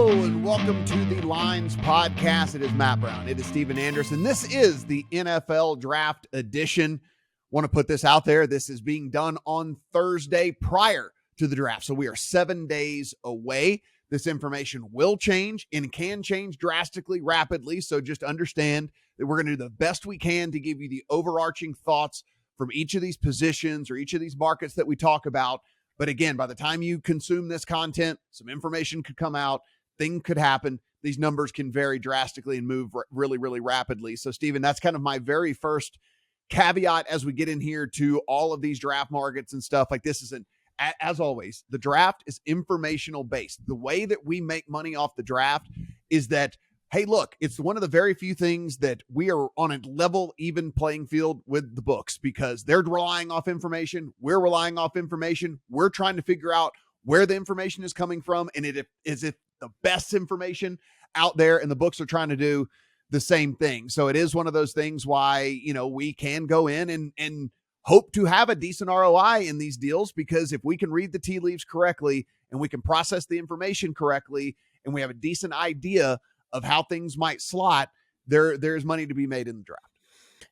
Hello and welcome to the Lines Podcast. It is Matt Brown. It is Stephen Andress, and this is the NFL Draft Edition. Want to put this out there. This is being done on Thursday prior to the draft, so we are 7 days away. This information will change and can change drastically, rapidly, so just understand that we're going to do the best we can to give you the overarching thoughts from each of these positions or each of these markets that we talk about. But again, by the time you consume this content, some information could come out, things could happen. These numbers can vary drastically and move really, really rapidly. So, Stephen, that's kind of my very first caveat as we get in here to all of these draft markets and stuff. Like, this isn't, as always, the draft is informational based. The way that we make money off the draft is that, hey, look, it's one of the very few things that we are on a level, even playing field with the books, because they're relying off information. We're relying off information. We're trying to figure out where the information is coming from. And is it the best information out there? And the books are trying to do the same thing. So it is one of those things why, we can go in and hope to have a decent ROI in these deals, because if we can read the tea leaves correctly and we can process the information correctly and we have a decent idea of how things might slot, there's money to be made in the draft.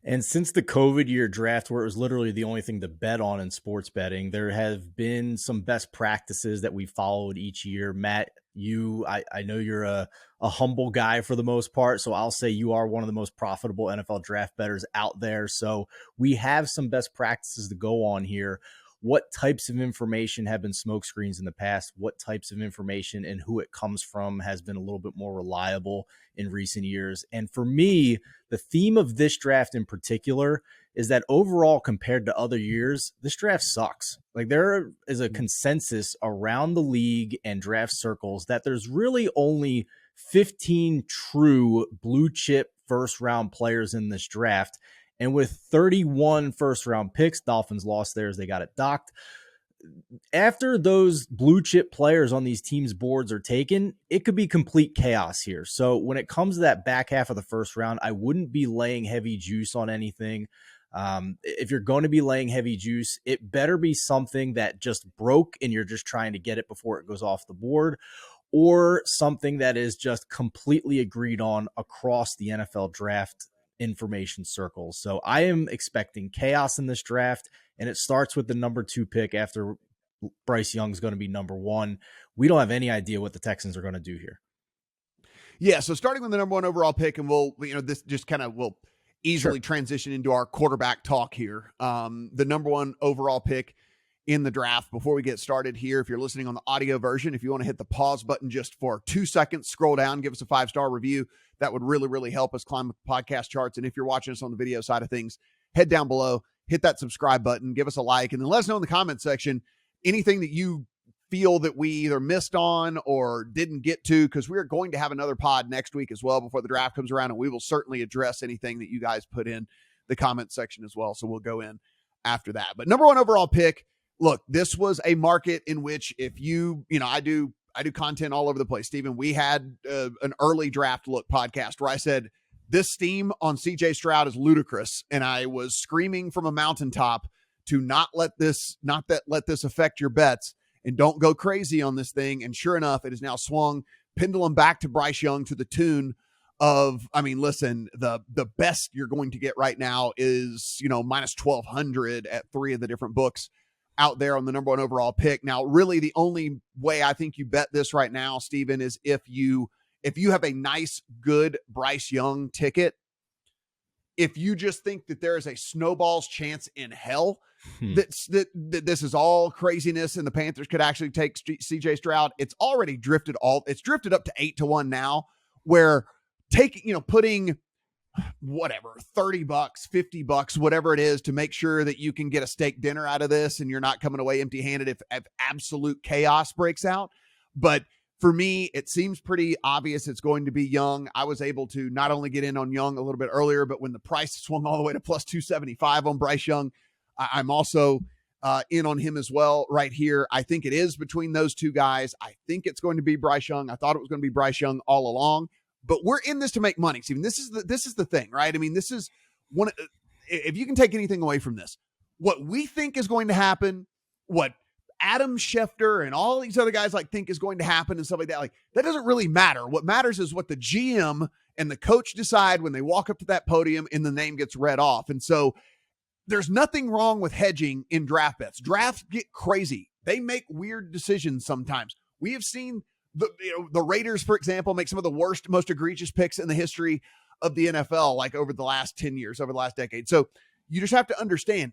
And since the COVID year draft, where it was literally the only thing to bet on in sports betting, there have been some best practices that we followed each year. Matt, I know you're a humble guy for the most part, so I'll say you are one of the most profitable NFL draft bettors out there. So we have some best practices to go on here. What types of information have been smokescreens in the past? What types of information and who it comes from has been a little bit more reliable in recent years? And for me, the theme of this draft in particular is that overall, compared to other years, this draft sucks. Like, there is a consensus around the league and draft circles that there's really only 15 true blue chip first round players in this draft. And with 31 first-round picks, Dolphins lost theirs. They got it docked. After those blue-chip players on these teams' boards are taken, it could be complete chaos here. So when it comes to that back half of the first round, I wouldn't be laying heavy juice on anything. If you're going to be laying heavy juice, it better be something that just broke and you're just trying to get it before it goes off the board, or something that is just completely agreed on across the NFL draft information circles. So I am expecting chaos in this draft, and it starts with the number 2 pick after Bryce Young is going to be number 1. We don't have any idea what the Texans are going to do here. Yeah. So starting with the number 1 overall pick, and this just kind of will easily transition into our quarterback talk here. The number 1 overall pick in the draft. Before we get started here, if you're listening on the audio version, if you want to hit the pause button just for 2 seconds, scroll down, give us a 5-star review. That would really, really help us climb the podcast charts. And if you're watching us on the video side of things, head down below, hit that subscribe button, give us a like, and then let us know in the comment section anything that you feel that we either missed on or didn't get to, because we're going to have another pod next week as well before the draft comes around, and we will certainly address anything that you guys put in the comment section as well. So we'll go in after that. But number 1 overall pick, look, this was a market in which if I do content all over the place. Stephen, we had an early draft look podcast where I said, this steam on CJ Stroud is ludicrous. And I was screaming from a mountaintop to not let this affect your bets and don't go crazy on this thing. And sure enough, it has now swung pendulum back to Bryce Young to the tune of, listen, the best you're going to get right now is, minus 1,200 at 3 of the different books out there on the number 1 overall pick. Now, really the only way I think you bet this right now, Stephen, is if you have a nice, good Bryce Young ticket. If you just think that there is a snowball's chance in hell that this is all craziness and the Panthers could actually take CJ Stroud, it's already drifted up to 8-1 now, where putting whatever, $30, $50, whatever it is, to make sure that you can get a steak dinner out of this and you're not coming away empty handed if absolute chaos breaks out. But for me, it seems pretty obvious it's going to be Young. I was able to not only get in on Young a little bit earlier, but when the price swung all the way to plus 275 on Bryce Young, I'm also in on him as well right here. I think it is between those two guys. I think it's going to be Bryce Young. I thought it was going to be Bryce Young all along. But we're in this to make money, Stephen. This is the thing, right? This is one. If you can take anything away from this, what we think is going to happen, what Adam Schefter and all these other guys like think is going to happen and stuff like that. Like that doesn't really matter. What matters is what the GM and the coach decide when they walk up to that podium and the name gets read off. And so there's nothing wrong with hedging in draft bets. Drafts get crazy. They make weird decisions sometimes. We have seen the Raiders, for example, make some of the worst, most egregious picks in the history of the NFL, like over the last 10 years, over the last decade. So you just have to understand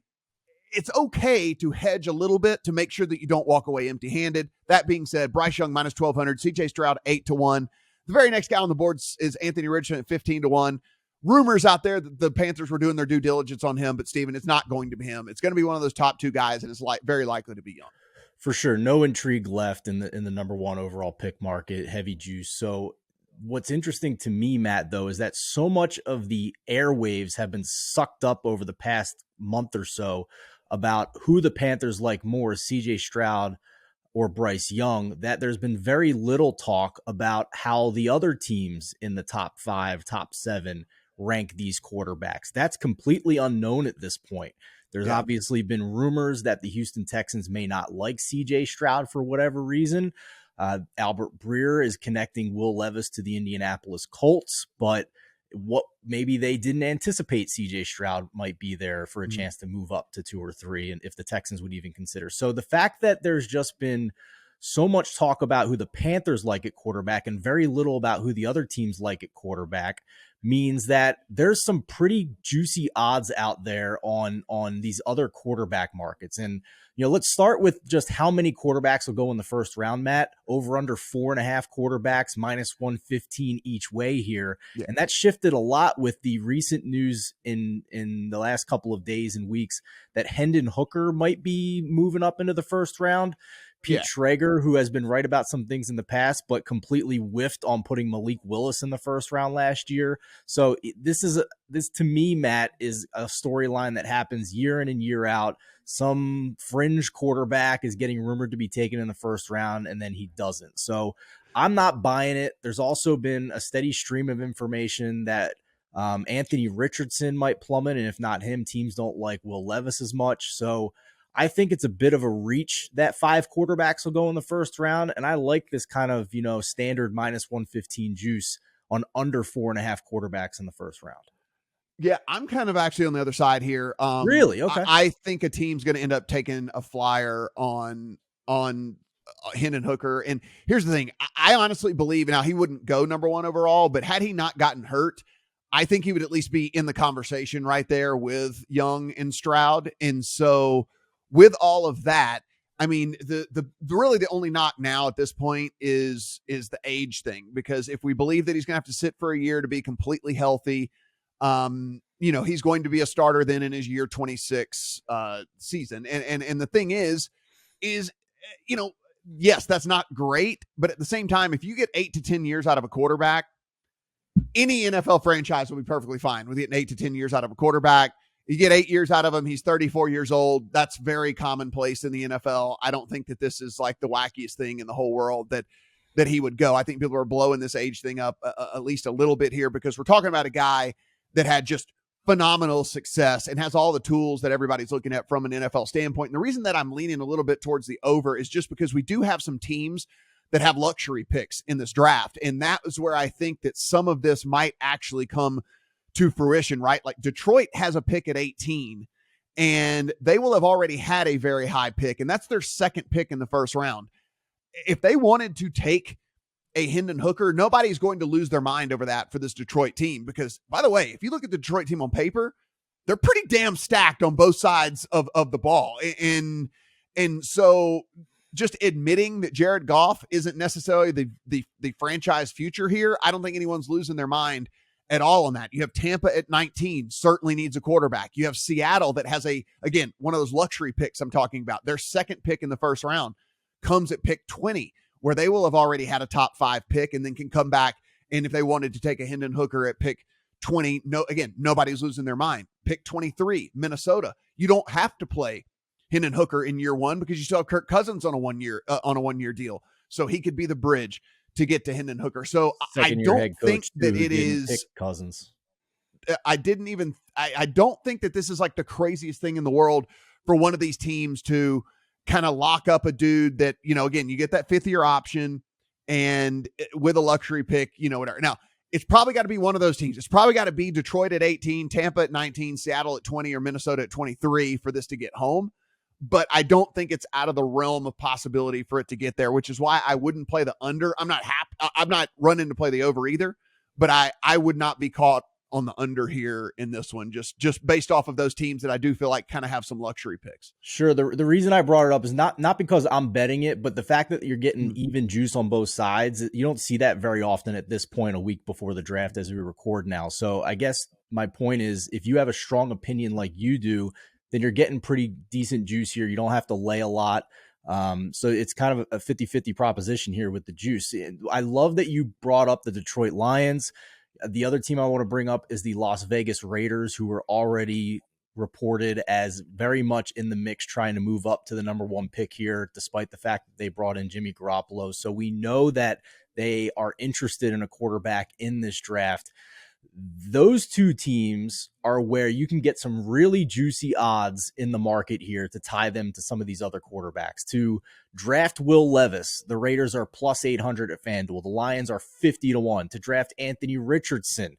it's okay to hedge a little bit to make sure that you don't walk away empty-handed. That being said, Bryce Young minus 1,200, CJ Stroud 8-1. The very next guy on the board is Anthony Richardson at 15-1. Rumors out there that the Panthers were doing their due diligence on him, but Steven, it's not going to be him. It's going to be one of those top two guys, and it's very likely to be Young. For sure, no intrigue left in the number one overall pick market, heavy juice. So what's interesting to me, Matt, though, is that so much of the airwaves have been sucked up over the past month or so about who the Panthers like more, CJ Stroud or Bryce Young, that there's been very little talk about how the other teams in the top 5, top 7 rank these quarterbacks. That's completely unknown at this point. There's obviously been rumors that the Houston Texans may not like CJ Stroud for whatever reason. Albert Breer is connecting Will Levis to the Indianapolis Colts, but what maybe they didn't anticipate CJ Stroud might be there for a chance to move up to 2 or 3, and if the Texans would even consider. So the fact that there's just been so much talk about who the Panthers like at quarterback and very little about who the other teams like at quarterback means that there's some pretty juicy odds out there on these other quarterback markets. And, let's start with just how many quarterbacks will go in the first round, Matt. Over under 4.5 quarterbacks, minus 115 each way here. Yeah. And that shifted a lot with the recent news in the last couple of days and weeks that Hendon Hooker might be moving up into the first round. Pete Schrager, who has been right about some things in the past, but completely whiffed on putting Malik Willis in the first round last year. So this to me, Matt, is a storyline that happens year in and year out. Some fringe quarterback is getting rumored to be taken in the first round, and then he doesn't. So I'm not buying it. There's also been a steady stream of information that Anthony Richardson might plummet, and if not him, teams don't like Will Levis as much. So I think it's a bit of a reach that 5 quarterbacks will go in the first round. And I like this kind of, standard minus 115 juice on under 4.5 quarterbacks in the first round. Yeah, I'm kind of actually on the other side here. Really? Okay. I think a team's going to end up taking a flyer on Hendon Hooker. And here's the thing. I honestly believe now he wouldn't go number 1 overall, but had he not gotten hurt, I think he would at least be in the conversation right there with Young and Stroud. And so with all of that, I mean, the really the only knock now at this point is the age thing, because if we believe that he's going to have to sit for a year to be completely healthy, he's going to be a starter then in his year 26 season. And the thing is, yes, that's not great, but at the same time, if you get 8 to 10 years out of a quarterback, any NFL franchise will be perfectly fine with getting 8 to 10 years out of a quarterback. You get 8 years out of him. He's 34 years old. That's very commonplace in the NFL. I don't think that this is like the wackiest thing in the whole world that he would go. I think people are blowing this age thing up at least a little bit here, because we're talking about a guy that had just phenomenal success and has all the tools that everybody's looking at from an NFL standpoint. And the reason that I'm leaning a little bit towards the over is just because we do have some teams that have luxury picks in this draft. And that is where I think that some of this might actually come to fruition, right? Like Detroit has a pick at 18 and they will have already had a very high pick, and that's their second pick in the first round. If they wanted to take a Hendon Hooker, nobody's going to lose their mind over that for this Detroit team, because, by the way, if you look at the Detroit team on paper, they're pretty damn stacked on both sides of the ball. And so just admitting that Jared Goff isn't necessarily the franchise future here, I don't think anyone's losing their mind at all on that. You have Tampa at 19, certainly needs a quarterback. You have Seattle that has again, one of those luxury picks I'm talking about. Their second pick in the first round comes at pick 20, where they will have already had a top 5 pick and then can come back. And if they wanted to take a Hendon Hooker at pick 20, nobody's losing their mind. Pick 23, Minnesota. You don't have to play Hendon Hooker in year 1 because you still have Kirk Cousins on a 1-year deal. So he could be the bridge to get to Hendon Hooker. So I don't think that it is Cousins. I don't think that this is like the craziest thing in the world for one of these teams to kind of lock up a dude that, again, you get that 5th-year option and with a luxury pick, whatever. Now, it's probably got to be one of those teams. It's probably got to be Detroit at 18, Tampa at 19, Seattle at 20, or Minnesota at 23 for this to get home. But I don't think it's out of the realm of possibility for it to get there, which is why I wouldn't play the under. I'm not running to play the over either, but I would not be caught on the under here in this one, just based off of those teams that I do feel like kind of have some luxury picks. Sure. The reason I brought it up is not because I'm betting it, but the fact that you're getting even juice on both sides. You don't see that very often at this point, a week before the draft as we record now. So I guess my point is, if you have a strong opinion like you do, then you're getting pretty decent juice here. You don't have to lay a lot. So it's kind of a 50-50 proposition here with the juice. I love that you brought up the Detroit Lions. The other team I want to bring up is the Las Vegas Raiders, who were already reported as very much in the mix, trying to move up to the number 1 pick here, despite the fact that they brought in Jimmy Garoppolo. So we know that they are interested in a quarterback in this draft. Those two teams are where you can get some really juicy odds in the market here to tie them to some of these other quarterbacks. To draft Will Levis, the Raiders are plus 800 at FanDuel. The Lions are 50-1. To draft Anthony Richardson,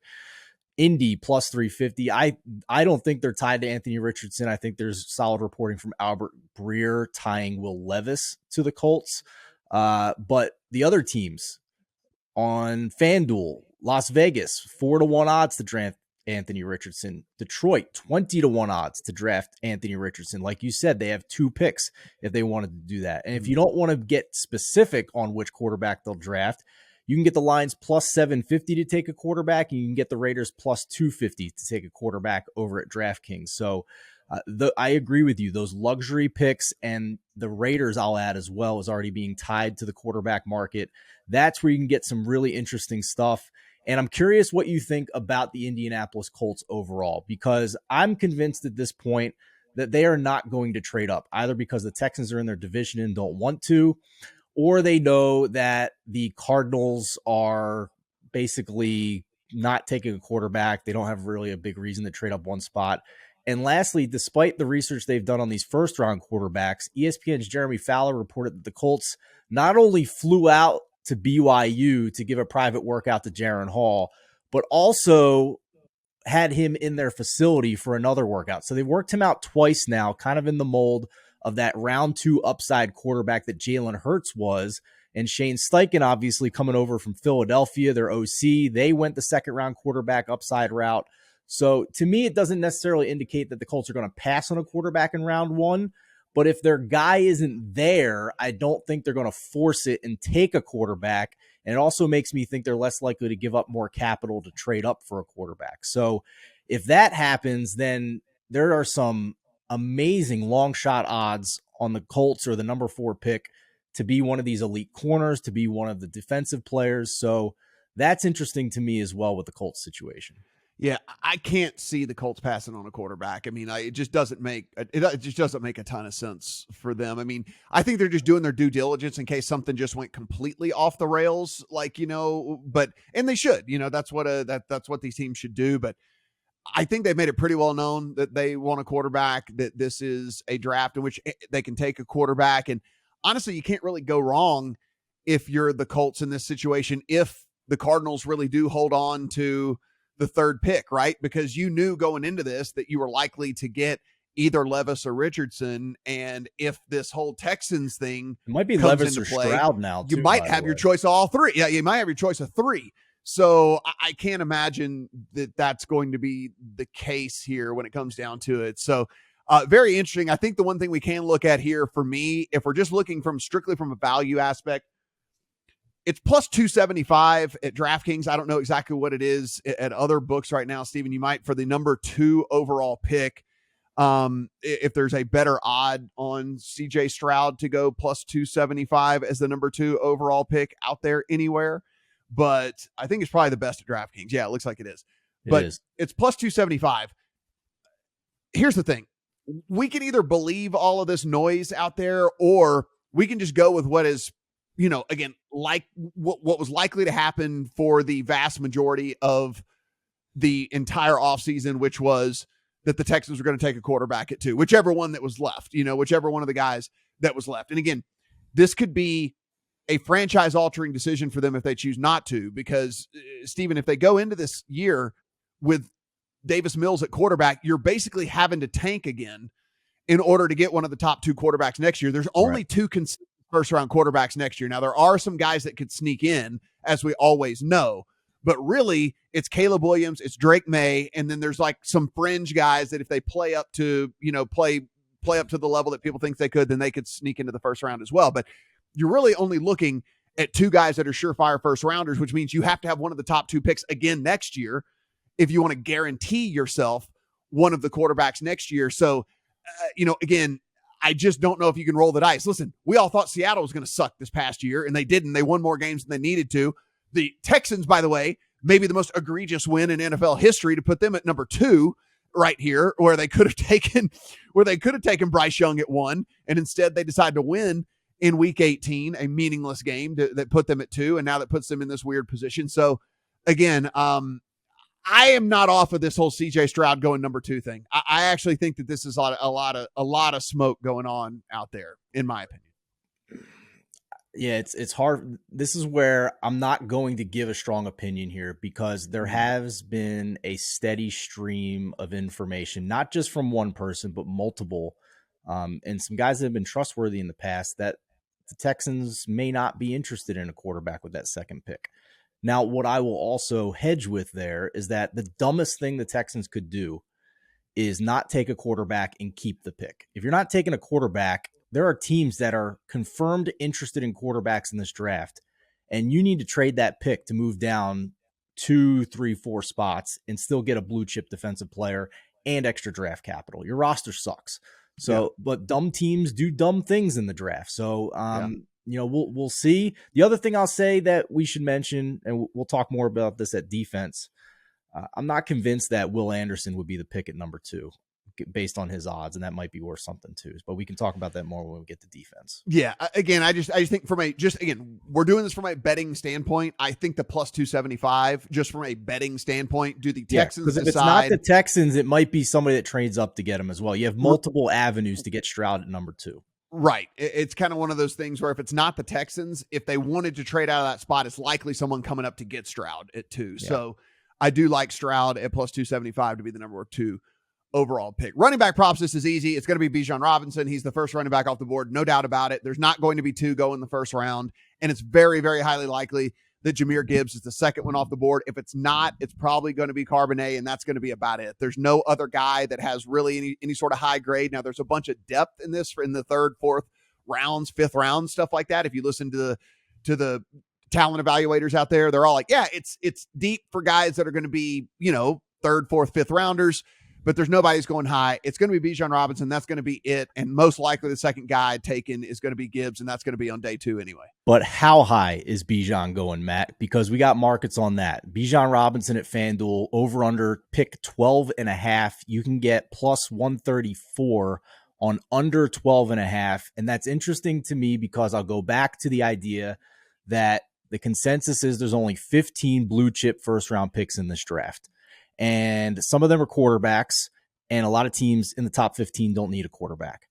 Indy plus 350. I don't think they're tied to Anthony Richardson. I think there's solid reporting from Albert Breer tying Will Levis to the Colts. But the other teams on FanDuel, Las Vegas, 4-1 odds to draft Anthony Richardson. Detroit, 20-1 odds to draft Anthony Richardson. Like you said, they have 2 picks if they wanted to do that. And if you don't want to get specific on which quarterback they'll draft, you can get the Lions plus 750 to take a quarterback, and you can get the Raiders plus 250 to take a quarterback over at DraftKings. So I agree with you. Those luxury picks, and the Raiders, I'll add as well, is already being tied to the quarterback market. That's where you can get some really interesting stuff. And I'm curious what you think about the Indianapolis Colts overall, because I'm convinced at this point that they are not going to trade up, either because the Texans are in their division and don't want to, or they know that the Cardinals are basically not taking a quarterback. They don't have really a big reason to trade up one spot. And lastly, despite the research they've done on these first-round quarterbacks, ESPN's Jeremy Fowler reported that the Colts not only flew out to BYU to give a private workout to Jaron Hall, but also had him in their facility for another workout. So they worked him out twice now, kind of in the mold of that round 2 upside quarterback that Jalen Hurts was. And Shane Steichen, obviously coming over from Philadelphia, their OC, they went the second-round quarterback upside route. So to me, it doesn't necessarily indicate that the Colts are going to pass on a quarterback in round 1. But if their guy isn't there, I don't think they're going to force it and take a quarterback. And it also makes me think they're less likely to give up more capital to trade up for a quarterback. So if that happens, then there are some amazing long shot odds on the Colts or the number 4 pick to be one of these elite corners, to be one of the defensive players. So that's interesting to me as well with the Colts situation. Yeah, I can't see the Colts passing on a quarterback. I mean, it just doesn't make a ton of sense for them. I mean, I think they're just doing their due diligence in case something just went completely off the rails, and they should, that's what these teams should do. But I think they've made it pretty well known that they want a quarterback, that this is a draft in which they can take a quarterback. And honestly, you can't really go wrong if you're the Colts in this situation, if the Cardinals really do hold on to the 3rd pick, right? Because you knew going into this that you were likely to get either Levis or Richardson. And if this whole Texans thing it might be comes Levis into or play, Stroud now, you might have your choice of all 3. Yeah, you might have your choice of 3. So I can't imagine that that's going to be the case here when it comes down to it. So very interesting. I think the one thing we can look at here for me, if we're just looking strictly from a value aspect, it's plus 275 at DraftKings. I don't know exactly what it is at other books right now. Steven, you might for the number 2 overall pick. If there's a better odd on CJ Stroud to go plus 275 as the number 2 overall pick out there anywhere. But I think it's probably the best at DraftKings. Yeah, it looks like it is. It's plus 275. Here's the thing. We can either believe all of this noise out there, or we can just go with what is, again, like what was likely to happen for the vast majority of the entire offseason, which was that the Texans were going to take a quarterback at 2, whichever one that was left, whichever one of the guys that was left. And again, this could be a franchise altering decision for them if they choose not to, because Stephen, if they go into this year with Davis Mills at quarterback, you're basically having to tank again in order to get one of the top 2 quarterbacks next year. There's only 2 consistent first round quarterbacks next year. Now, there are some guys that could sneak in, as we always know, but really it's Caleb Williams, it's Drake May, and then there's like some fringe guys that if they play up to, play up to the level that people think they could, then they could sneak into the first round as well. But you're really only looking at 2 guys that are surefire first rounders, which means you have to have one of the top 2 picks again next year if you want to guarantee yourself one of the quarterbacks next year. So, again, I just don't know if you can roll the dice. Listen, we all thought Seattle was going to suck this past year, and they didn't. They won more games than they needed to. The Texans, by the way, maybe the most egregious win in NFL history to put them at number 2 right here, where they could have taken Bryce Young at 1, and instead they decided to win in week 18, a meaningless game that put them at 2, and now that puts them in this weird position. So again, I am not off of this whole CJ Stroud going number 2 thing. I actually think that this is a lot of smoke going on out there, in my opinion. Yeah, it's hard. This is where I'm not going to give a strong opinion here, because there has been a steady stream of information, not just from one person, but multiple, and some guys that have been trustworthy in the past, that the Texans may not be interested in a quarterback with that second pick. Now, what I will also hedge with there is that the dumbest thing the Texans could do is not take a quarterback and keep the pick. If you're not taking a quarterback, there are teams that are confirmed interested in quarterbacks in this draft, and you need to trade that pick to move down 2, 3, 4 spots and still get a blue chip defensive player and extra draft capital. Your roster sucks. So, but dumb teams do dumb things in the draft. So, we'll see. The other thing I'll say that we should mention, and we'll talk more about this at defense, I'm not convinced that Will Anderson would be the pick at number 2 based on his odds, and that might be worth something too. But we can talk about that more when we get to defense. Yeah, again, I just think we're doing this from a betting standpoint. I think the plus 275, just from a betting standpoint, do the Texans because if decide? It's not the Texans, it might be somebody that trades up to get him as well. You have multiple avenues to get Stroud at number 2. Right. It's kind of one of those things where if it's not the Texans, if they wanted to trade out of that spot, it's likely someone coming up to get Stroud at 2. Yeah. So I do like Stroud at plus 275 to be the number 2 overall pick. Running back props, this is easy. It's going to be Bijan Robinson. He's the first running back off the board, no doubt about it. There's not going to be 2 go in the first round, and it's very, very highly likely that Jahmyr Gibbs is the second one off the board. If it's not, it's probably going to be Charbonnet, and that's going to be about it. There's no other guy that has really any sort of high grade. Now, there's a bunch of depth in this in the 3rd, 4th rounds, 5th round, stuff like that. If you listen to the talent evaluators out there, they're all like, yeah, it's deep for guys that are going to be, 3rd, 4th, 5th rounders. But there's nobody who's going high. It's going to be Bijan Robinson. That's going to be it. And most likely the second guy taken is going to be Gibbs, and that's going to be on day 2 anyway. But how high is Bijan going, Matt? Because we got markets on that. Bijan Robinson at FanDuel, over under pick 12.5. You can get plus 134 on under 12.5. And that's interesting to me because I'll go back to the idea that the consensus is there's only 15 blue chip first round picks in this draft. And some of them are quarterbacks, and a lot of teams in the top 15 don't need a quarterback.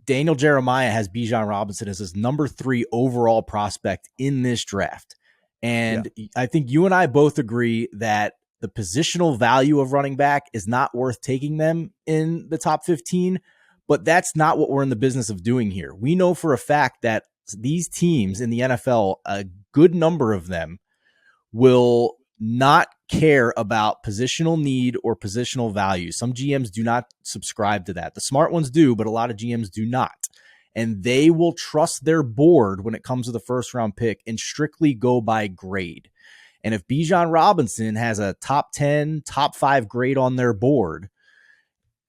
Daniel Jeremiah has Bijan Robinson as his number 3 overall prospect in this draft. And I think you and I both agree that the positional value of running back is not worth taking them in the top 15, but that's not what we're in the business of doing here. We know for a fact that these teams in the NFL, a good number of them will not care about positional need or positional value. Some GMs do not subscribe to that. The smart ones do, but a lot of GMs do not. And they will trust their board when it comes to the first round pick and strictly go by grade. And if Bijan Robinson has a top 10, top 5 grade on their board,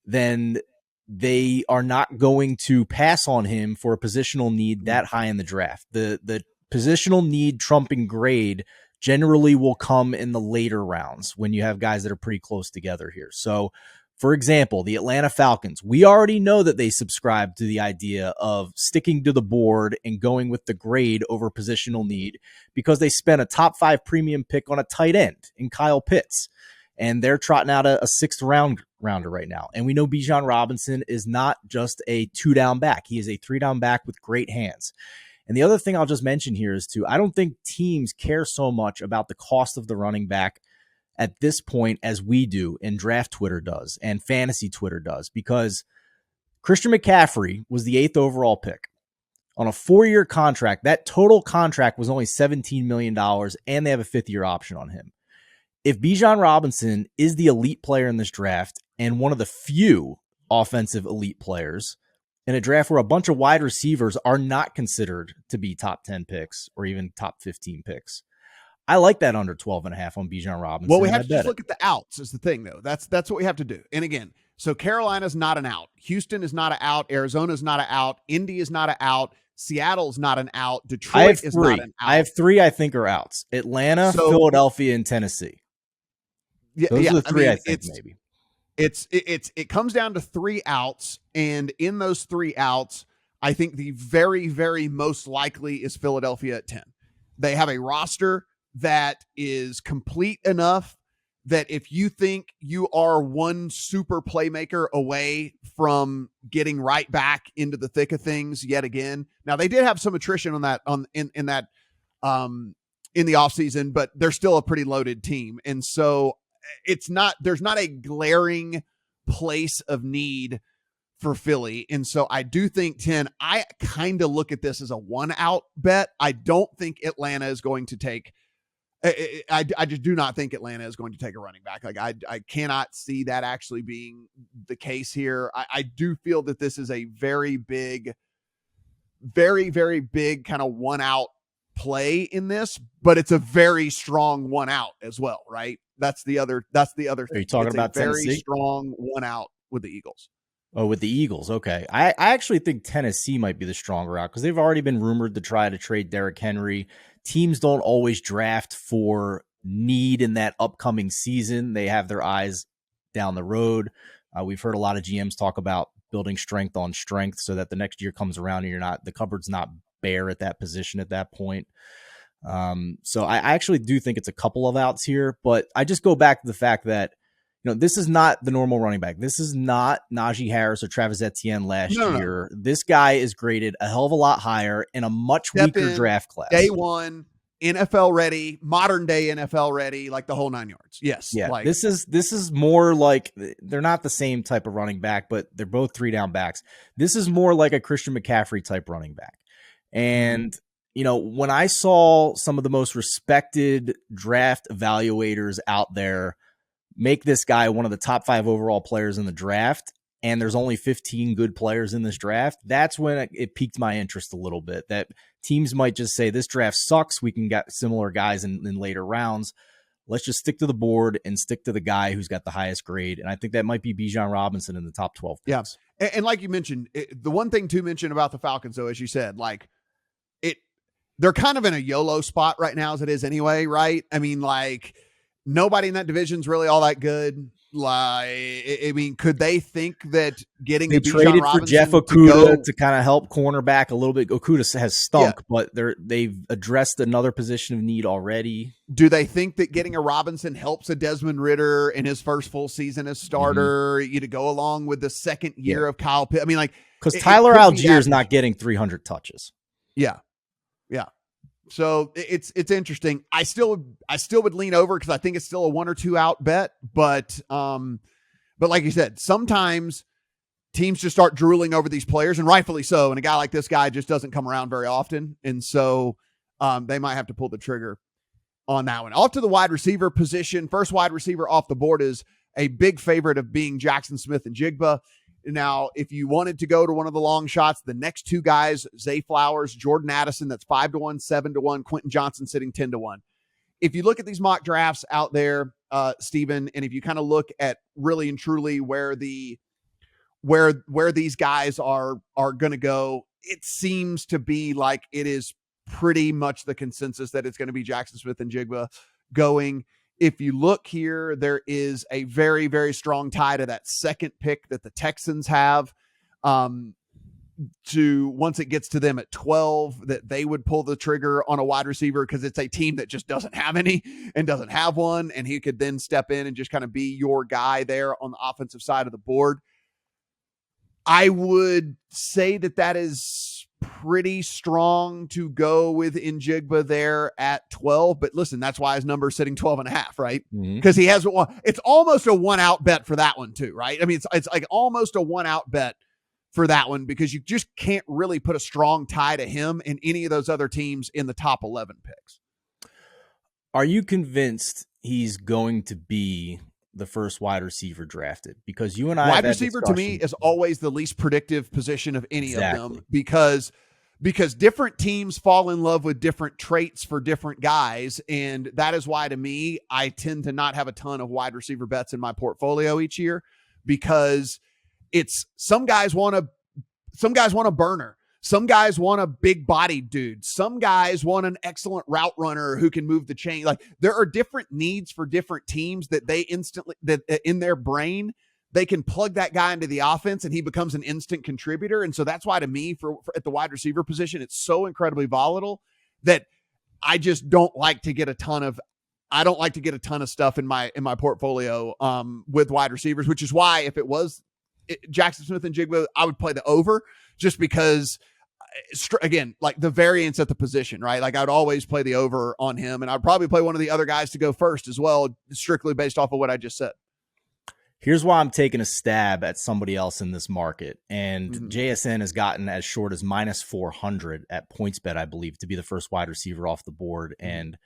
then they are not going to pass on him for a positional need that high in the draft. The positional need trumping grade generally will come in the later rounds when you have guys that are pretty close together here. So, for example, the Atlanta Falcons, we already know that they subscribe to the idea of sticking to the board and going with the grade over positional need because they spent a top 5 premium pick on a tight end in Kyle Pitts. and they're trotting out a sixth rounder right now. And we know Bijan Robinson is not just a 2-down back. He is a 3-down back with great hands. And the other thing I'll just mention here is too, I don't think teams care so much about the cost of the running back at this point as we do, and draft Twitter does, and fantasy Twitter does, because Christian McCaffrey was the 8th overall pick on a 4-year contract. That total contract was only $17 million, and they have a 5th-year option on him. If Bijan Robinson is the elite player in this draft and one of the few offensive elite players in a draft where a bunch of wide receivers are not considered to be top 10 picks or even top 15 picks, I like that under 12.5 on Bijan Robinson. Well, we have to just look at the outs is the thing, though. That's what we have to do. And again, so Carolina's not an out. Houston is not an out. Arizona's not an out. Indy is not an out. Seattle's not an out. Detroit is not an out. I have 3 I think are outs. Atlanta, Philadelphia, and Tennessee. Those are the 3 I think maybe. It comes down to 3 outs, and in those 3 outs, I think the very, very most likely is Philadelphia at 10. They have a roster that is complete enough that if you think you are one super playmaker away from getting right back into the thick of things yet again. Now they did have some attrition on that in the offseason, but they're still a pretty loaded team. And so there's not a glaring place of need for Philly. And so I do think 10, I kind of look at this as a 1-out bet. I don't think Atlanta is going to take I just do not think Atlanta is going to take a running back. Like I cannot see that actually being the case here. I do feel that this is a very big, very, very big kind of 1-out play in this, but it's a very strong 1-out as well, right? That's the other thing. Are you talking about very Tennessee? Strong 1-out with the Eagles. Oh, with the Eagles. Okay. I actually think Tennessee might be the stronger out because they've already been rumored to try to trade Derrick Henry. Teams don't always draft for need in that upcoming season. They have their eyes down the road. We've heard a lot of GMs talk about building strength on strength so that the next year comes around and the cupboard's not bare at that position at that point. So I actually do think it's a couple of outs here, but I just go back to the fact that, this is not the normal running back. This is not Najee Harris or Travis Etienne last year. No. This guy is graded a hell of a lot higher in a much weaker draft class. Day one, NFL ready, modern day NFL ready, like the whole 9 yards. Yes. Yeah. This is more like, they're not the same type of running back, but they're both 3-down backs. This is more like a Christian McCaffrey type running back. And, when I saw some of the most respected draft evaluators out there make this guy one of the top 5 overall players in the draft, and there's only 15 good players in this draft, that's when it piqued my interest a little bit, that teams might just say, this draft sucks. We can get similar guys in later rounds. Let's just stick to the board and stick to the guy who's got the highest grade. And I think that might be Bijan Robinson in the top 12 picks. Yeah. And like you mentioned, the one thing to mention about the Falcons, though, as you said, they're kind of in a YOLO spot right now as it is anyway, right? I mean, nobody in that division is really all that good. Could they think that getting they traded for Jeff Okudah to kind of help cornerback a little bit? Okudah has stunk, but they've addressed another position of need already. Do they think that getting a Robinson helps a Desmond Ridder in his first full season as starter? You to go along with the second year of Kyle Pitt. I mean, because Tyler Algier is not getting 300 touches. Yeah. So it's interesting. I still would lean over because I think it's still a 1 or 2 out bet. But like you said, sometimes teams just start drooling over these players, and rightfully so. And a guy like this guy just doesn't come around very often, and so they might have to pull the trigger on that one. Off to the wide receiver position. First wide receiver off the board is a big favorite of being Jackson Smith and Jigba. Now, if you wanted to go to one of the long shots, the next 2 guys, Zay Flowers, Jordan Addison, that's 5-1, 7-1, Quentin Johnson sitting 10-1. If you look at these mock drafts out there, Stephen, and if you kind of look at really and truly where these guys are going to go, it seems to be like it is pretty much the consensus that it's going to be Jackson Smith and Jigba going. If you look here, there is a very, very strong tie to that second pick that the Texans have. to once it gets to them at 12 that they would pull the trigger on a wide receiver because it's a team that just doesn't have any and doesn't have one, and he could then step in and just kind of be your guy there on the offensive side of the board. I would say that is pretty strong to go with Njigba there at 12, but listen, that's why his number is sitting 12.5, right? Because he has one. It's almost a 1-out bet for that one too, right? I mean, it's like almost a 1-out bet for that one because you just can't really put a strong tie to him in any of those other teams in the top 11 picks. Are you convinced he's going to be the first wide receiver drafted? Because you and I, wide receiver to me is always the least predictive position of any of them because different teams fall in love with different traits for different guys. And that is why, to me, I tend to not have a ton of wide receiver bets in my portfolio each year because it's some guys want a burner. Some guys want a big bodied dude. Some guys want an excellent route runner who can move the chain. Like there are different needs for different teams that they instantly, that in their brain, they can plug that guy into the offense and he becomes an instant contributor. And so that's why to me for at the wide receiver position, it's so incredibly volatile that I just don't like to get a ton of stuff in my portfolio with wide receivers, which is why if it was Jackson Smith and Jigba, I would play the over just because again, like the variance at the position, right? Like I'd always play the over on him and I'd probably play one of the other guys to go first as well, strictly based off of what I just said. Here's why I'm taking a stab at somebody else in this market. And JSN has gotten as short as minus 400 at PointsBet, I believe, to be the first wide receiver off the board. And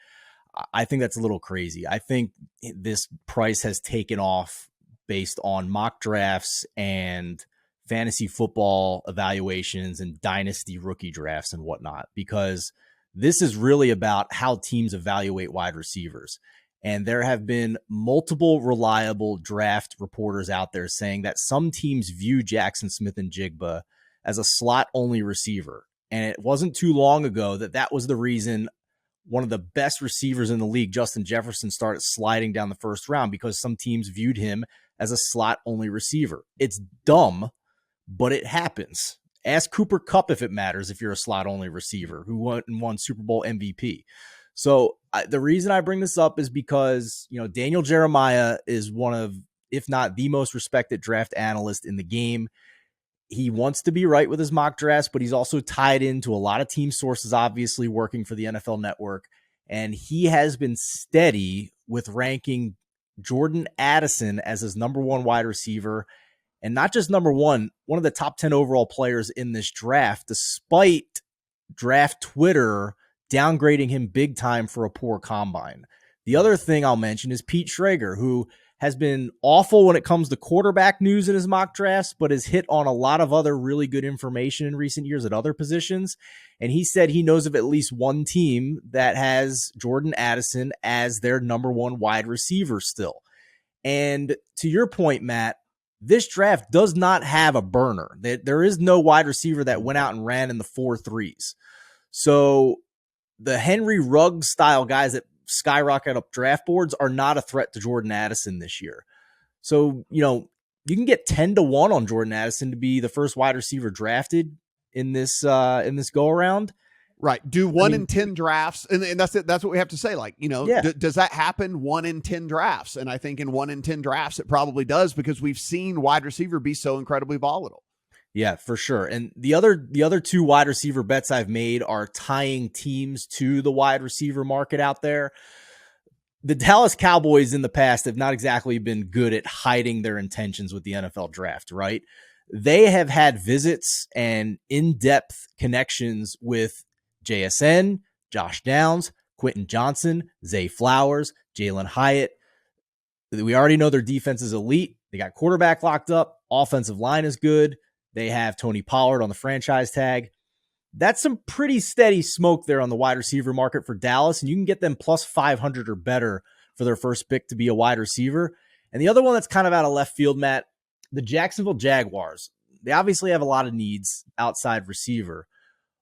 I think that's a little crazy. I think this price has taken off based on mock drafts and fantasy football evaluations and dynasty rookie drafts and whatnot, because this is really about how teams evaluate wide receivers. And there have been multiple reliable draft reporters out there saying that some teams view Jackson Smith and Jigba as a slot-only receiver. And it wasn't too long ago that was the reason one of the best receivers in the league, Justin Jefferson, started sliding down the first round because some teams viewed him as a slot-only receiver. It's dumb, but it happens. Ask Cooper Kupp if it matters if you're a slot-only receiver who won Super Bowl MVP. So the reason I bring this up is because, Daniel Jeremiah is one of, if not the most respected draft analyst in the game. He wants to be right with his mock drafts, but he's also tied into a lot of team sources, obviously working for the NFL Network. And he has been steady with ranking Jordan Addison as his number one wide receiver. And not just number one of the top 10 overall players in this draft, despite draft Twitter downgrading him big time for a poor combine. The other thing I'll mention is Pete Schrager, who has been awful when it comes to quarterback news in his mock drafts, but has hit on a lot of other really good information in recent years at other positions. And he said he knows of at least one team that has Jordan Addison as their number one wide receiver still. And to your point, Matt, this draft does not have a burner. There is no wide receiver that went out and ran in the 4.3s. So the Henry Ruggs style guys that skyrocket up draft boards are not a threat to Jordan Addison this year. So, you can get 10-1 on Jordan Addison to be the first wide receiver drafted in this go around. Right. Do 1 in 10 drafts. And that's it. That's what we have to say. Like, does that happen 1 in 10 drafts? And I think in 1 in 10 drafts, it probably does because we've seen wide receiver be so incredibly volatile. Yeah, for sure. And the other two wide receiver bets I've made are tying teams to the wide receiver market out there. The Dallas Cowboys in the past have not exactly been good at hiding their intentions with the NFL draft, right? They have had visits and in-depth connections with JSN, Josh Downs, Quentin Johnson, Zay Flowers, Jalen Hyatt. We already know their defense is elite. They got quarterback locked up. Offensive line is good. They have Tony Pollard on the franchise tag. That's some pretty steady smoke there on the wide receiver market for Dallas, and you can get them plus 500 or better for their first pick to be a wide receiver. And the other one that's kind of out of left field, Matt, the Jacksonville Jaguars. They obviously have a lot of needs outside receiver,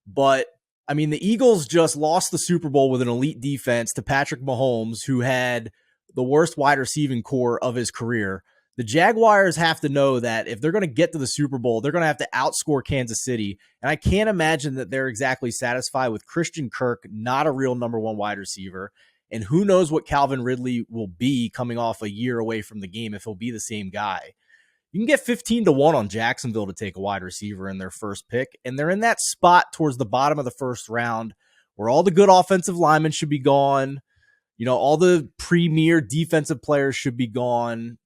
but the Eagles just lost the Super Bowl with an elite defense to Patrick Mahomes, who had the worst wide receiving core of his career. The Jaguars have to know that if they're going to get to the Super Bowl, they're going to have to outscore Kansas City. And I can't imagine that they're exactly satisfied with Christian Kirk, not a real number one wide receiver. And who knows what Calvin Ridley will be coming off a year away from the game, if he'll be the same guy. You can get 15-1 on Jacksonville to take a wide receiver in their first pick. And they're in that spot towards the bottom of the first round where all the good offensive linemen should be gone. All the premier defensive players should be gone.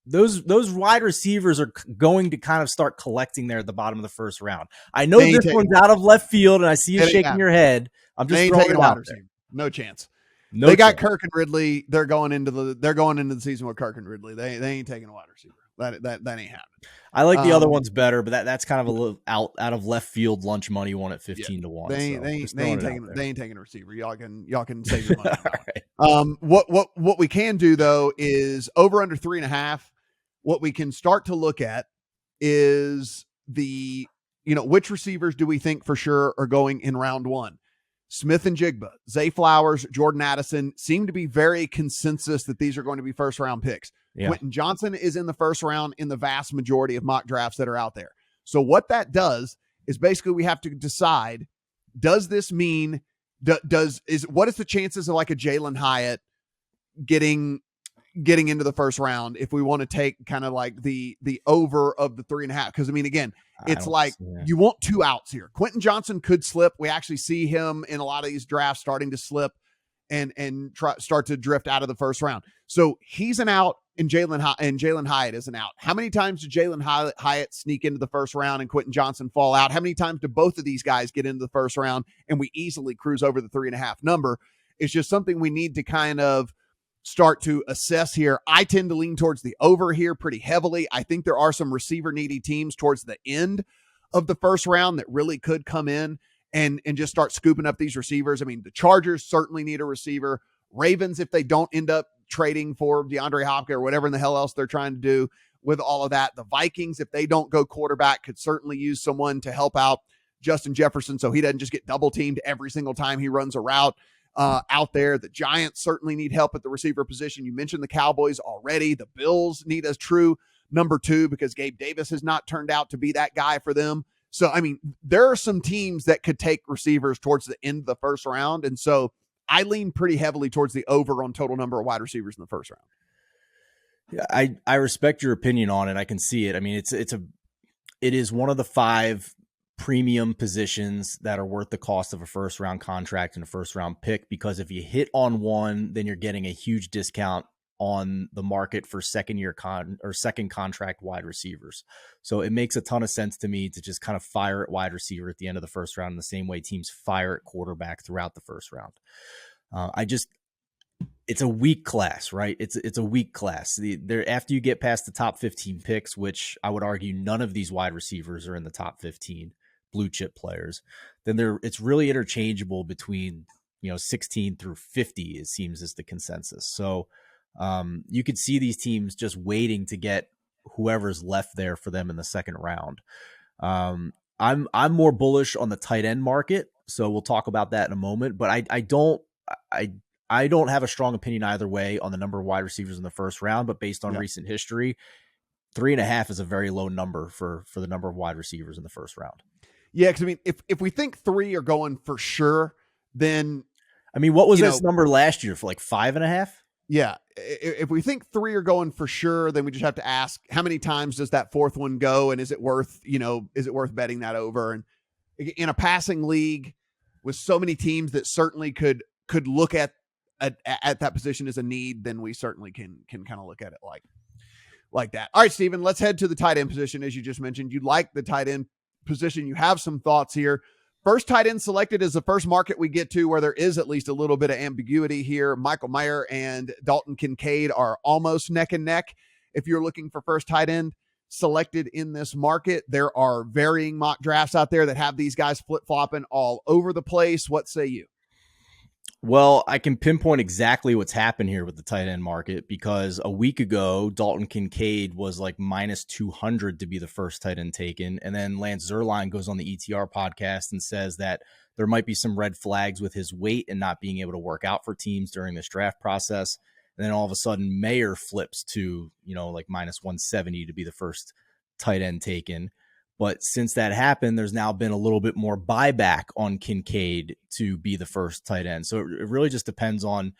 Those wide receivers are going to kind of start collecting there at the bottom of the first round. I know this one's out of left field, and I see you shaking your head. I'm just throwing it out there. No chance. No they got chance. Kirk and Ridley. They're going into the season with Kirk and Ridley. They ain't taking a wide receiver. That ain't happening. I like the other ones better, but that's kind of a little out of left field lunch money one at 15-1. They ain't taking a receiver. Y'all can save your money. Right. What we can do though is over under 3.5. What we can start to look at is which receivers do we think for sure are going in round one? Smith and Jigba, Zay Flowers, Jordan Addison seem to be very consensus that these are going to be first round picks. Yeah. Quentin Johnson is in the first round in the vast majority of mock drafts that are out there. So what that does is basically we have to decide, does this mean what is the chances of like a Jalen Hyatt getting into the first round if we want to take kind of like the over of the 3.5? Because I mean, again, it's like you want 2 outs here. Quentin Johnson could slip. We actually see him in a lot of these drafts starting to slip and start to drift out of the first round. So he's an out, and Jalen Hyatt is an out. How many times did Jalen Hyatt sneak into the first round and Quentin Johnson fall out? How many times do both of these guys get into the first round and we easily cruise over the 3.5 number? It's just something we need to kind of start to assess here. I tend to lean towards the over here pretty heavily. I think there are some receiver needy teams towards the end of the first round that really could come in and just start scooping up these receivers. I mean, the Chargers certainly need a receiver. Ravens, if they don't end up trading for DeAndre Hopkins or whatever in the hell else they're trying to do with all of that. The Vikings, if they don't go quarterback, could certainly use someone to help out Justin Jefferson so he doesn't just get double teamed every single time he runs a route out there. The Giants certainly need help at the receiver position. You mentioned the Cowboys already. The Bills need a true number 2 because Gabe Davis has not turned out to be that guy for them. So, I mean, there are some teams that could take receivers towards the end of the first round. And so I lean pretty heavily towards the over on total number of wide receivers in the first round. Yeah, I respect your opinion on it. I can see it. I mean, it is one of the 5 premium positions that are worth the cost of a first round contract and a first round pick, because if you hit on one, then you're getting a huge discount on the market for second contract wide receivers. So it makes a ton of sense to me to just kind of fire at wide receiver at the end of the first round in the same way teams fire at quarterback throughout the first round. It's a weak class, right? It's a weak class. After you get past the top 15 picks, which I would argue none of these wide receivers are in the top 15 blue chip players, then it's really interchangeable between 16 through 50. It seems is the consensus. So you could see these teams just waiting to get whoever's left there for them in the second round. I'm more bullish on the tight end market, so we'll talk about that in a moment. But I don't have a strong opinion either way on the number of wide receivers in the first round. But based on recent history, 3.5 is a very low number for the number of wide receivers in the first round. Yeah, because I mean, if we think 3 are going for sure, then what was this number last year for like 5.5? Yeah, if we think 3 are going for sure, then we just have to ask how many times does that 4th one go, and is it worth betting that over? And in a passing league with so many teams that certainly could look at that position as a need, then we certainly can kind of look at it like that. All right, Stephen, let's head to the tight end position. As you just mentioned, you like the tight end position. You have some thoughts here. First tight end selected is the first market we get to where there is at least a little bit of ambiguity here. Michael Mayer and Dalton Kincaid are almost neck and neck. If you're looking for first tight end selected in this market, there are varying mock drafts out there that have these guys flip-flopping all over the place. What say you? Well, I can pinpoint exactly what's happened here with the tight end market, because a week ago, Dalton Kincaid was like minus 200 to be the first tight end taken. And then Lance Zierlein goes on the ETR podcast and says that there might be some red flags with his weight and not being able to work out for teams during this draft process. And then all of a sudden Mayer flips to, like minus 170 to be the first tight end taken. But since that happened, there's now been a little bit more buyback on Kincaid to be the first tight end. So it really just depends on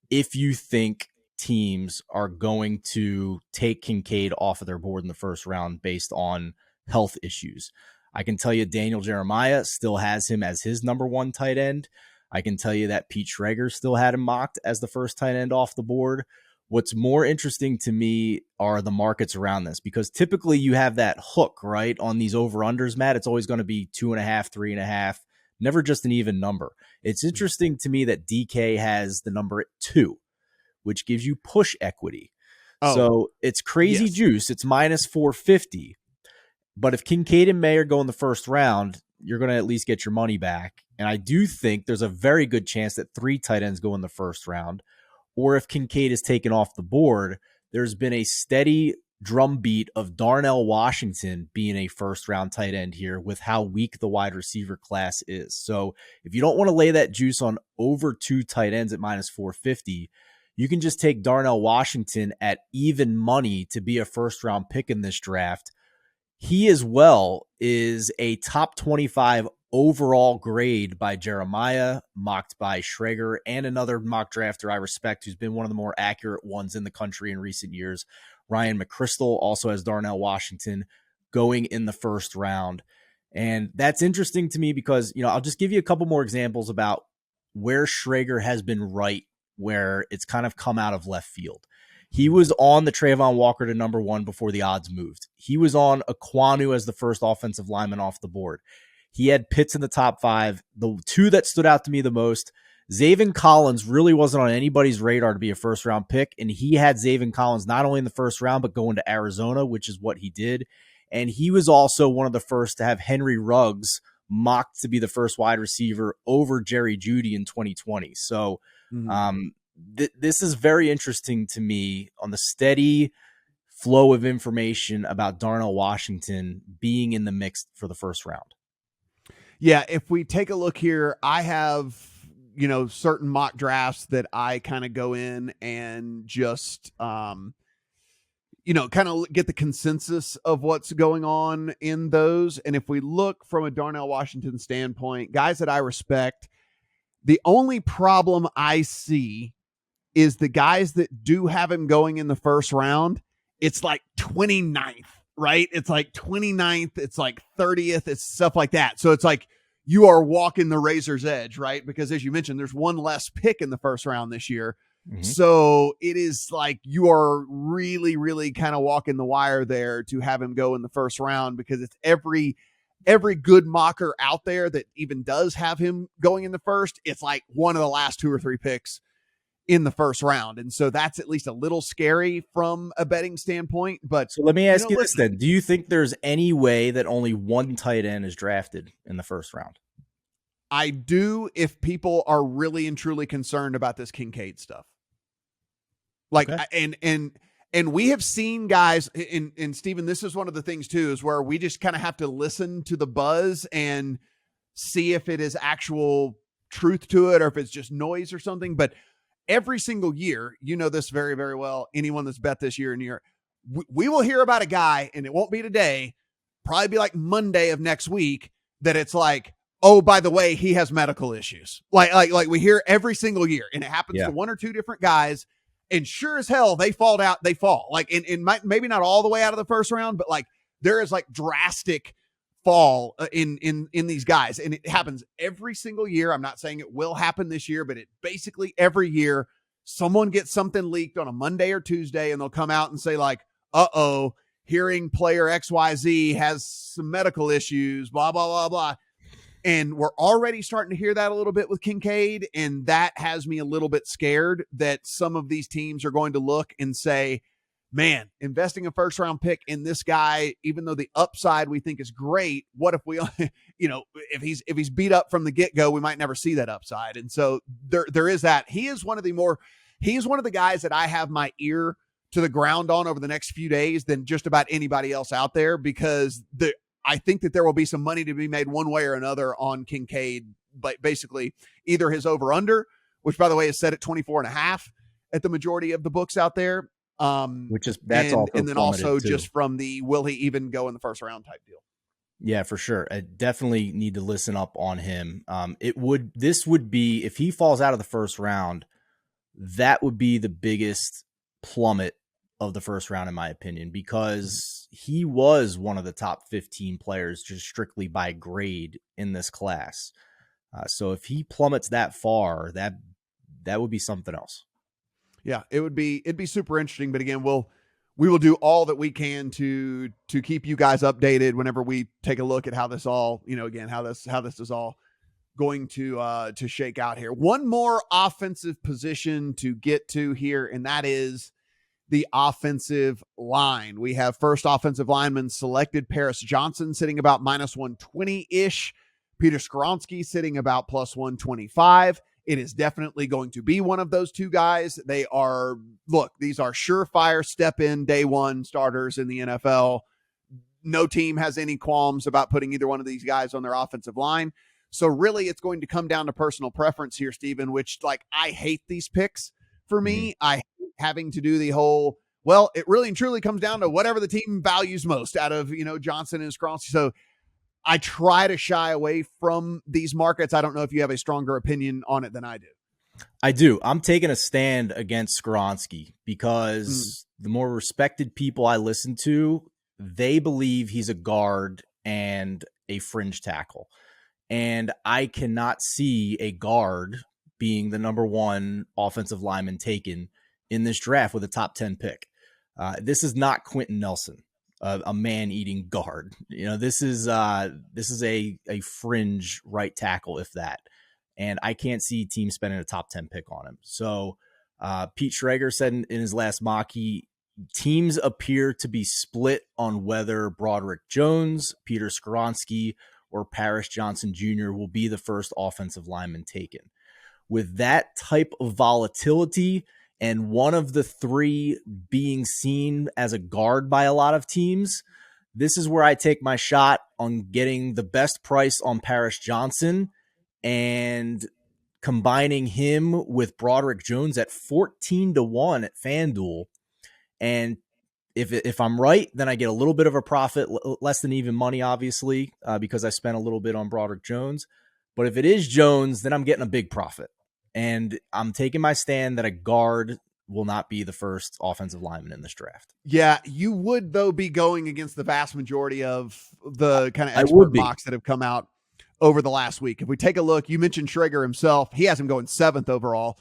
if you think teams are going to take Kincaid off of their board in the first round based on health issues. I can tell you Daniel Jeremiah still has him as his number one tight end. I can tell you that Pete Schrager still had him mocked as the first tight end off the board. What's more interesting to me are the markets around this, because typically you have that hook, right? On these over-unders, Matt, it's always going to be 2.5, 3.5, never just an even number. It's interesting to me that DK has the number at 2, which gives you push equity. So it's crazy juice. It's minus 450. But if Kincaid and Mayer go in the first round, you're going to at least get your money back. And I do think there's a very good chance that 3 tight ends go in the first round. Or if Kincaid is taken off the board, there's been a steady drumbeat of Darnell Washington being a first-round tight end here with how weak the wide receiver class is. So if you don't want to lay that juice on over 2 tight ends at minus 450, you can just take Darnell Washington at even money to be a first-round pick in this draft. He as well is a top 25 overall grade by Jeremiah, mocked by Schrager, and another mock drafter I respect who's been one of the more accurate ones in the country in recent years. Ryan McChrystal also has Darnell Washington going in the first round. And that's interesting to me because, I'll just give you a couple more examples about where Schrager has been right, where it's kind of come out of left field. He was on the Trayvon Walker to number 1 before the odds moved. He was on Aquanu as the first offensive lineman off the board. He had Pitts in the top 5. The 2 that stood out to me the most, Zaven Collins really wasn't on anybody's radar to be a first-round pick, and he had Zaven Collins not only in the first round, but going to Arizona, which is what he did. And he was also one of the first to have Henry Ruggs mocked to be the first wide receiver over Jerry Jeudy in 2020. So this is very interesting to me on the steady flow of information about Darnell Washington being in the mix for the first round. Yeah, if we take a look here, I have, certain mock drafts that I kind of go in and just, kind of get the consensus of what's going on in those. And if we look from a Darnell Washington standpoint, guys that I respect, the only problem I see is the guys that do have him going in the first round. It's like 29th. Right? It's like 29th. It's like 30th. It's stuff like that. So it's like you are walking the razor's edge, right? Because as you mentioned, there's one less pick in the first round this year. Mm-hmm. So it is like you are really, really kind of walking the wire there to have him go in the first round, because it's every good mocker out there that even does have him going in the first. It's like one of the last 2 or 3 picks in the first round. And so that's at least a little scary from a betting standpoint. But so let me ask you this then. Do you think there's any way that only 1 tight end is drafted in the first round? I do, if people are really and truly concerned about this Kincaid stuff. Like, okay. And we have seen guys, and Stephen, this is one of the things too, is where we just kind of have to listen to the buzz and see if it is actual truth to it or if it's just noise or something. But every single year, this very, very well, anyone that's bet this year and year, we will hear about a guy, and it won't be today, probably be like Monday of next week, that it's like, oh, by the way, he has medical issues. Like we hear every single year, and it happens to 1 or 2 different guys, and sure as hell, they fall. Like, in maybe not all the way out of the first round, but like there is like drastic fall in these guys, and it happens every single year. I'm not saying it will happen this year, but it basically every year someone gets something leaked on a Monday or Tuesday, and they'll come out and say like, hearing player XYZ has some medical issues, blah, blah, blah, blah. And we're already starting to hear that a little bit with Kincaid, and that has me a little bit scared that some of these teams are going to look and say, man, investing a first round pick in this guy, even though the upside we think is great, what if we, if he's beat up from the get-go, we might never see that upside. And so there is that. He's one of the guys that I have my ear to the ground on over the next few days than just about anybody else out there, because I think that there will be some money to be made one way or another on Kincaid, but basically either his over under, which by the way is set at 24.5, at the majority of the books out there. That's also And then plummeted also too. just from the will he even go in the first round type deal. Yeah, for sure. I definitely need to listen up on him. This would be, if he falls out of the first round, that would be the biggest plummet of the first round, in my opinion, because he was one of the top 15 players just strictly by grade in this class. So if he plummets that far, that would be something else. Yeah, it'd be super interesting. But again, we will do all that we can to keep you guys updated whenever we take a look at how this all, again, how this is all going to shake out here. One more offensive position to get to here, and that is the offensive line. We have first offensive lineman selected, Paris Johnson sitting about minus 120-ish. Peter Skoronski sitting about plus 125. It is definitely going to be one of those two guys. These are surefire step in day one starters in the NFL. No team has any qualms about putting either one of these guys on their offensive line. So really it's going to come down to personal preference here, Stephen, which I hate these picks for me. Mm-hmm. I hate having to do the whole, well, it really and truly comes down to whatever the team values most out of, Johnson and Skoronski. So I try to shy away from these markets. I don't know if you have a stronger opinion on it than I do. I do. I'm taking a stand against Skoronski because the more respected people I listen to, they believe he's a guard and a fringe tackle. And I cannot see a guard being the number one offensive lineman taken in this draft with a top 10 pick. This is not Quentin Nelson, a man-eating guard. This is a fringe right tackle, if that. And I can't see teams spending a top 10 pick on him. So Pete Schrager said in his last mock, teams appear to be split on whether Broderick Jones, Peter Skoronski, or Paris Johnson Jr. will be the first offensive lineman taken. With that type of volatility and one of the three being seen as a guard by a lot of teams, this is where I take my shot on getting the best price on Paris Johnson and combining him with Broderick Jones at 14-1 at FanDuel. And if I'm right, then I get a little bit of a profit, less than even money, obviously, because I spent a little bit on Broderick Jones. But if it is Jones, then I'm getting a big profit. And I'm taking my stand that a guard will not be the first offensive lineman in this draft. Yeah, you would, though, be going against the vast majority of the kind of expert mocks that have come out over the last week. If we take a look, you mentioned Schrager himself. He has him going 7th overall.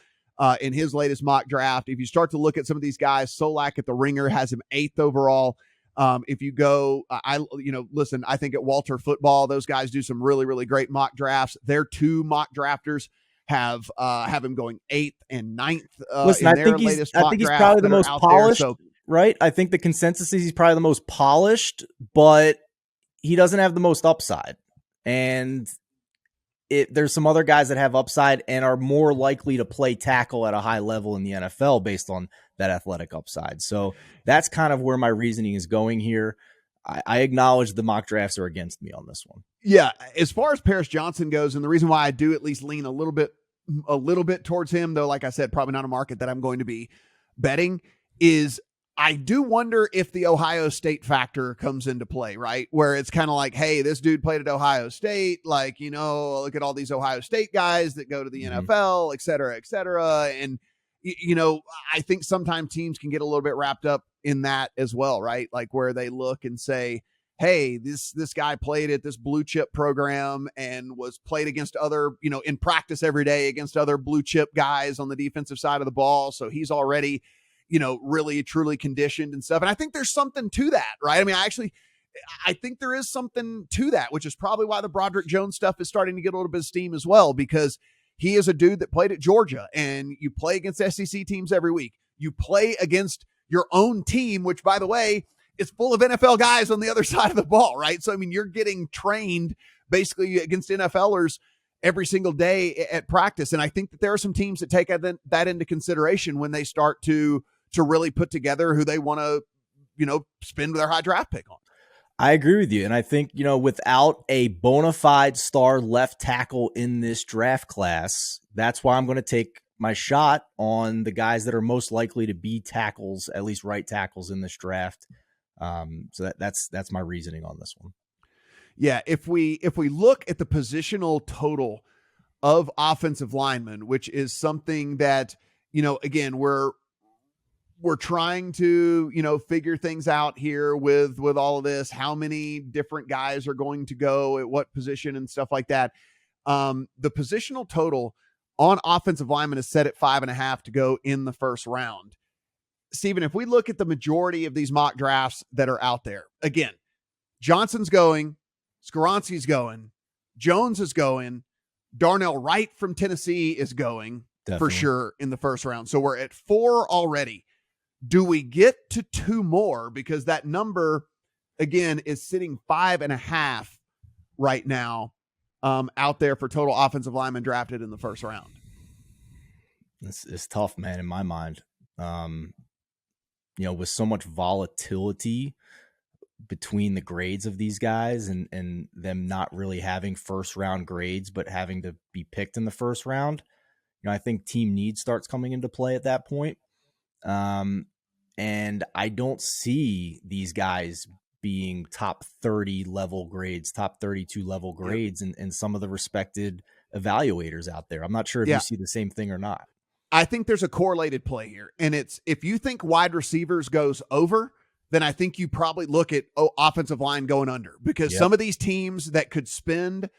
In his latest mock draft. If you start to look at some of these guys, Solak at the Ringer has him 8th overall. If you go, listen, I think at Walter Football, those guys do some really, really great mock drafts. Their 2 mock drafters have him going 8th and 9th listen, in their latest mock he's drafts. Probably the most polished, right? I think the consensus is he's probably the most polished, but he doesn't have the most upside. And there's some other guys that have upside and are more likely to play tackle at a high level in the NFL based on that athletic upside. So that's kind of where my reasoning is going here. I acknowledge the mock drafts are against me on this one. Yeah. As far as Paris Johnson goes, and the reason why I do at least lean a little bit towards him, though, like I said, probably not a market that I'm going to be betting, is I do wonder if the Ohio State factor comes into play, right? Where it's kind of like, hey, this dude played at Ohio State. Look at all these Ohio State guys that go to the NFL, et cetera, et cetera. And, I think sometimes teams can get a little bit wrapped up in that as well, right? Like where they look and say, hey, this guy played at this blue chip program and was played against other, in practice every day against other blue chip guys on the defensive side of the ball. So he's already, really truly conditioned and stuff. And I think there's something to that, right? I mean, I think there is something to that, which is probably why the Broderick Jones stuff is starting to get a little bit of steam as well, because he is a dude that played at Georgia, and you play against SEC teams every week. You play against your own team, which, by the way, is full of NFL guys on the other side of the ball, right? So, I mean, you're getting trained basically against NFLers every single day at practice. And I think that there are some teams that take that into consideration when they start to really put together who they want to, spend their high draft pick on. I agree with you. And I think, without a bona fide star left tackle in this draft class, that's why I'm going to take my shot on the guys that are most likely to be tackles, at least right tackles in this draft. So that's my reasoning on this one. Yeah, if we look at the positional total of offensive linemen, which is something that, again, we're trying to, figure things out here with all of this, how many different guys are going to go at what position and stuff like that. The positional total on offensive linemen is set at 5.5 to go in the first round. Stephen, if we look at the majority of these mock drafts that are out there, again, Johnson's going, Skoronski's going, Jones is going, Darnell Wright from Tennessee is going. Definitely. For sure in the first round. So we're at 4 already. Do we get to 2 more? Because that number, again, is sitting 5.5 right now out there for total offensive linemen drafted in the first round. It's tough, man, in my mind. With so much volatility between the grades of these guys and them not really having first round grades, but having to be picked in the first round, I think team need starts coming into play at that point. And I don't see these guys being top 30 level grades, top 32 level grades in some of the respected evaluators out there. I'm not sure if you see the same thing or not. I think there's a correlated play here. And it's, if you think wide receivers goes over, then I think you probably look at offensive line going under, because some of these teams that could spend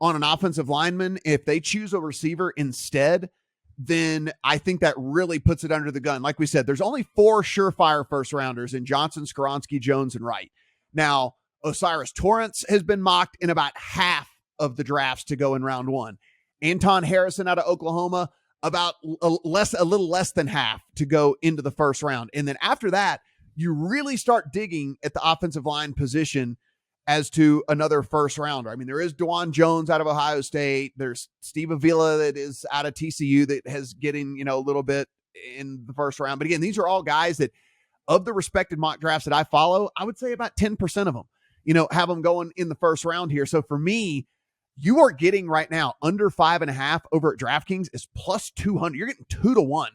on an offensive lineman, if they choose a receiver instead, then I think that really puts it under the gun. Like we said, there's only 4 surefire first rounders in Johnson, Skoronski, Jones, and Wright. Now, Osiris Torrance has been mocked in about half of the drafts to go in round 1. Anton Harrison out of Oklahoma, about a little less than half to go into the first round. And then after that, you really start digging at the offensive line position as to another first rounder. I mean, there is Dwan Jones out of Ohio State. There's Steve Avila that is out of TCU that has getting, a little bit in the first round. But again, these are all guys that, of the respected mock drafts that I follow, I would say about 10% of them, have them going in the first round here. So for me, you are getting right now under 5.5 over at DraftKings is plus 200. You're getting 2-1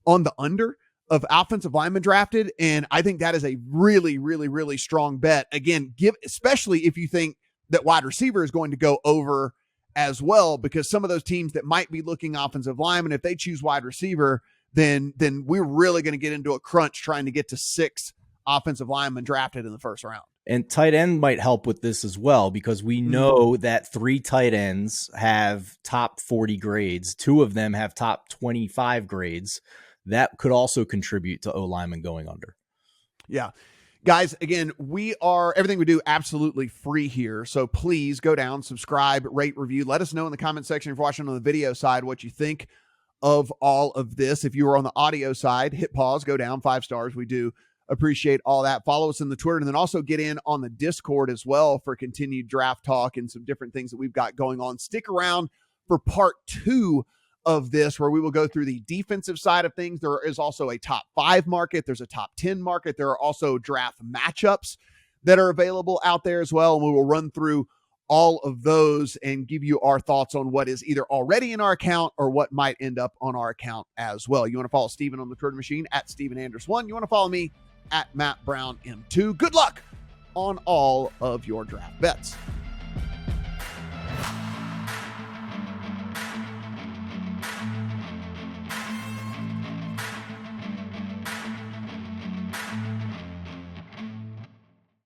on the under of offensive linemen drafted. And I think that is a really, really, really strong bet. Again, especially if you think that wide receiver is going to go over as well, because some of those teams that might be looking offensive linemen, if they choose wide receiver, then we're really going to get into a crunch trying to get to 6 offensive linemen drafted in the first round. And tight end might help with this as well, because we know that 3 tight ends have top 40 grades. 2 of them have top 25 grades. That could also contribute to O-lineman going under. Yeah. Guys, again, everything we do absolutely free here. So please go down, subscribe, rate, review. Let us know in the comment section if you're watching on the video side what you think of all of this. If you are on the audio side, hit pause, go down 5 stars. We do appreciate all that. Follow us in the Twitter, and then also get in on the Discord as well for continued draft talk and some different things that we've got going on. Stick around for part 2 of this, where we will go through the defensive side of things. There is also a top 5 market. There's a top 10 market. There are also draft matchups that are available out there as well. And we will run through all of those and give you our thoughts on what is either already in our account or what might end up on our account as well. You want to follow Stephen on the Twitter machine at Stephen Andress 1. You want to follow me at Matt Brown M2. Good luck on all of your draft bets.